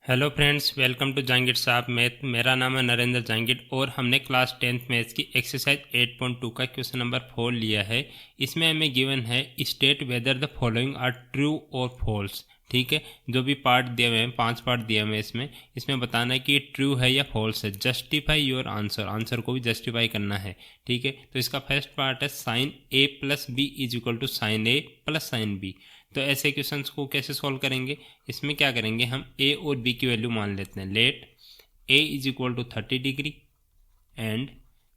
Hello friends, welcome to Jahangir Sahab math. मेरा नाम है नरेंद्र जहांगीर और हमने क्लास 10th मैथ्स की एक्सरसाइज 8.2 का क्वेश्चन नंबर 4 लिया है। इसमें हमें गिवन है state whether the following are true और फॉल्स। ठीक है, जो भी पार्ट दिए हुए हैं 5 पार्ट दिए हुए हैं इसमें बताना है कि ये ट्रू है या फॉल्स है। जस्टिफाई योर आंसर, आंसर को भी जस्टिफाई करना है। ठीक है, तो इसका फर्स्ट पार्ट है sign A plus B is equal to sin A plus sin B. तो ऐसे क्वेश्चंस को कैसे सॉल्व करेंगे? इसमें क्या करेंगे, हम ए और बी की वैल्यू मान लेते हैं। Let A is equal to 30 degree and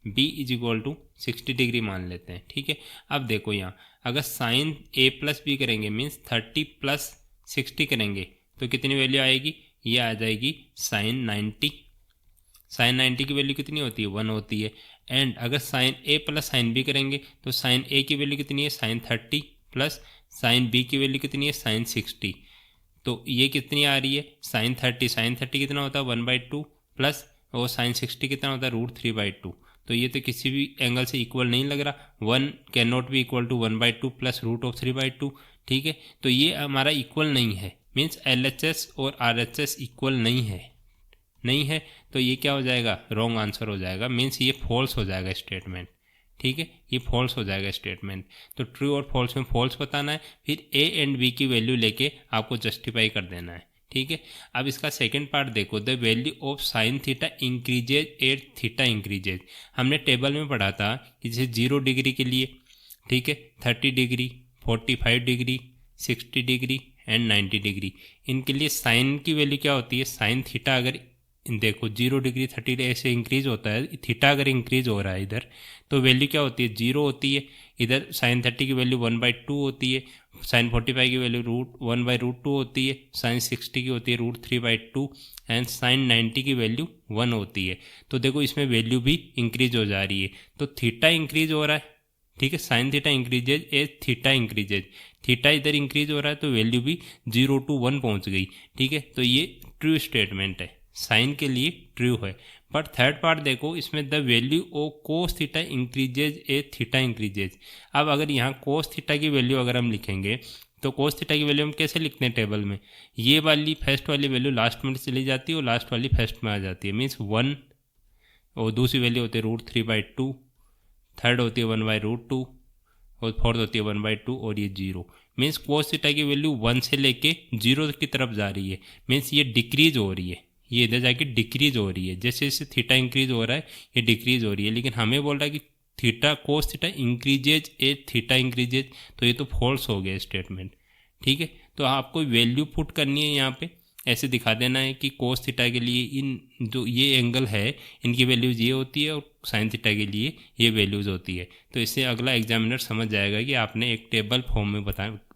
B is equal to 60 degree मान लेते हैं। ठीक है, अब देखो यहाँ अगर साइन ए प्लस बी करेंगे मीन्स 30 प्लस 60 करेंगे तो कितनी वैल्यू आएगी? ये आ जाएगी साइन 90। साइन 90 की वैल्यू कितनी होती है? 1 होती है। एंड अगर sin A plus sin B करेंगे तो साइन ए की वैल्यू कितनी है? साइन 30 प्लस साइन बी की वैल्यू कितनी है? साइन 60। तो ये कितनी आ रही है? साइन 30। साइन 30 कितना होता है? 1/2 प्लस और साइन 60 कितना होता है? √3/2। तो ये तो किसी भी एंगल से इक्वल नहीं लग रहा। 1 can not be equal to 1/2 plus √3/2। ठीक है, तो ये हमारा इक्वल नहीं है, मीन्स LHS और RHS इक्वल नहीं है। तो ये क्या हो जाएगा? रॉन्ग आंसर हो जाएगा, मीन्स ये फॉल्स हो जाएगा स्टेटमेंट। ठीक है, ये फॉल्स हो जाएगा स्टेटमेंट। तो ट्रू और फॉल्स में फॉल्स बताना है, फिर ए एंड बी की वैल्यू लेके आपको जस्टिफाई कर देना है। ठीक है, अब इसका सेकंड पार्ट देखो, the value of sine theta increases at theta increases. हमने टेबल में पढ़ा था कि जैसे 0 डिग्री के लिए, ठीक है, 30 degree, 45 degree, 60 degree and 90 degree, इनके लिए साइन की वैल्यू क्या होती है? साइन थीटा अगर देखो 0 डिग्री 30 ऐसे इंक्रीज होता है, थीटा अगर इंक्रीज हो रहा है इधर तो वैल्यू क्या होती है? 0 होती है। इधर साइन 30 की वैल्यू 1/2 होती है, साइन 45 की वैल्यू √1/√2 होती है, साइन 60 की होती है √3/2 एंड साइन 90 की वैल्यू 1 होती है। तो देखो इसमें वैल्यू भी इंक्रीज हो जा रही है, तो थीटा इंक्रीज हो रहा है। ठीक है, sin theta increases as theta increases, theta इधर इंक्रीज हो रहा है तो वैल्यू भी 0 to 1 पहुंच गई। ठीक है, तो ये ट्रू स्टेटमेंट है, साइन के लिए ट्रू है। बट थर्ड पार्ट देखो, इसमें the value of cos theta increases A theta increases. अब अगर यहाँ कोस थीटा की वैल्यू अगर हम लिखेंगे तो कोस थीटा की वैल्यू हम कैसे लिखते हैं टेबल में? ये वाली फर्स्ट वाली वैल्यू लास्ट में चली जाती है और लास्ट वाली फर्स्ट में आ जाती है, मीन्स 1, और दूसरी वैल्यू होती है √3/2, थर्ड होती है 1/√2 और फोर्थ होती है 1/2 और ये 0। मीन्स कोस थीटा की वैल्यू 1 से लेके 0 की तरफ जा रही है, मीन्स ये डिक्रीज हो रही है, ये इधर जाके डिक्रीज हो रही है। जैसे जैसे थीटा इंक्रीज हो रहा है ये डिक्रीज हो रही है, लेकिन हमें बोल रहा है कि थीटा कोस थीटा इंक्रीजेज ए थीटा इंक्रीजेज, तो ये तो फॉल्स हो गया स्टेटमेंट। ठीक है, तो आपको वैल्यू पुट करनी है यहाँ पे, ऐसे दिखा देना है कि कोस थीटा के लिए इन जो ये एंगल है इनकी वैल्यूज़ ये होती है और साइन थीटा के लिए ये वैल्यूज़ होती है। तो इससे अगला एग्जामिनर समझ जाएगा कि आपने एक टेबल फॉर्म में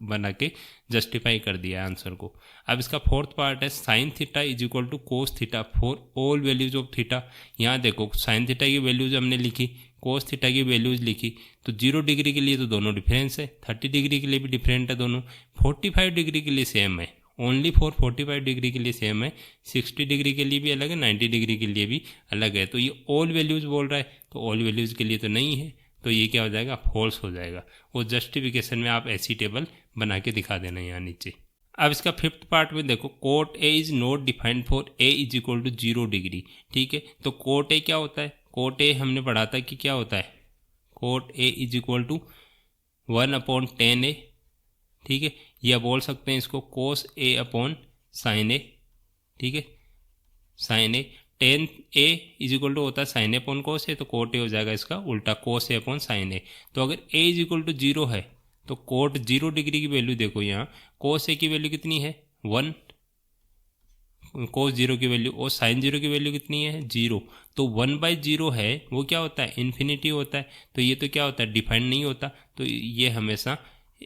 बना के जस्टिफाई कर दिया आंसर को। अब इसका फोर्थ पार्ट है sin theta is equal to cos theta for all values of theta. यहाँ देखो साइन थीटा की वैल्यूज हमने लिखी, कोस थीटा की वैल्यूज लिखी, तो 0 डिग्री के लिए तो दोनों डिफरेंस है, 30 डिग्री के लिए भी डिफरेंट है दोनों, 45 डिग्री के लिए सेम है, ओनली फॉर 45 डिग्री के लिए सेम है, 60 डिग्री के लिए भी अलग है, 90 डिग्री के लिए भी अलग है। तो ये ऑल वैल्यूज़ बोल रहा है, तो ऑल वैल्यूज़ के लिए तो नहीं है, तो ये क्या हो जाएगा? फॉल्स हो जाएगा। और जस्टिफिकेशन में आप ऐसी टेबल बना के दिखा देना यहाँ नीचे। अब इसका फिफ्थ पार्ट में देखो, cot A is not defined for A is equal to 0 degree. ठीक है, तो कोट ए क्या होता है? कोट ए हमने पढ़ा था कि क्या होता है? Cot A is equal to 1/10 A. ठीक है, या बोल सकते हैं इसको कोस ए अपॉन साइन ए। ठीक है, sign A 10 A is equal to होता है साइन ए अपॉन कोस ए, तो कोट ए हो जाएगा इसका उल्टा, कोस ए अपॉन साइन ए। तो अगर ए इज इक्वल टू 0 है तो कोट 0 डिग्री की वैल्यू देखो, यहाँ कोस ए की वैल्यू कितनी है? 1, कोस 0 की वैल्यू, और साइन 0 की वैल्यू कितनी है? 0। तो 1/0 है वो क्या होता है? इन्फिनिटी होता है। तो ये तो क्या होता है? डिफाइंड नहीं होता। तो ये हमेशा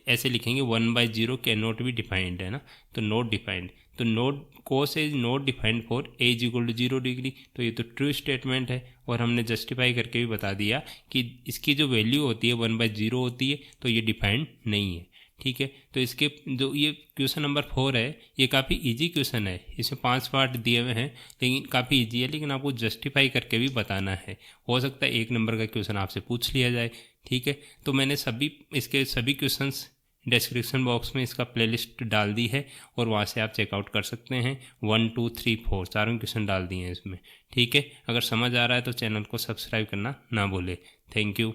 ऐसे लिखेंगे 1/0 कैन नॉट बी डिफाइंड, है ना, तो नॉट डिफाइंड। तो not cos is not defined for A is equal to 0 degree. तो ये तो ट्रू स्टेटमेंट है और हमने जस्टिफाई करके भी बता दिया कि इसकी जो वैल्यू होती है 1/0 होती है, तो ये डिफाइंड नहीं है। ठीक है, तो इसके जो ये क्वेश्चन नंबर 4 है ये काफ़ी इजी क्वेश्चन है, इसमें 5 पार्ट दिए हुए हैं लेकिन काफ़ी इजी है, लेकिन आपको जस्टिफाई करके भी बताना है। हो सकता है 1 नंबर का क्वेश्चन आपसे पूछ लिया जाए। ठीक है, तो मैंने इसके सभी क्वेश्चंस डिस्क्रिप्शन बॉक्स में इसका प्लेलिस्ट डाल दी है और वहाँ से आप चेकआउट कर सकते हैं। 1 2 3 4 चारों क्वेश्चन डाल दिए हैं इसमें। ठीक है, अगर समझ आ रहा है तो चैनल को सब्सक्राइब करना ना भूले। Thank you.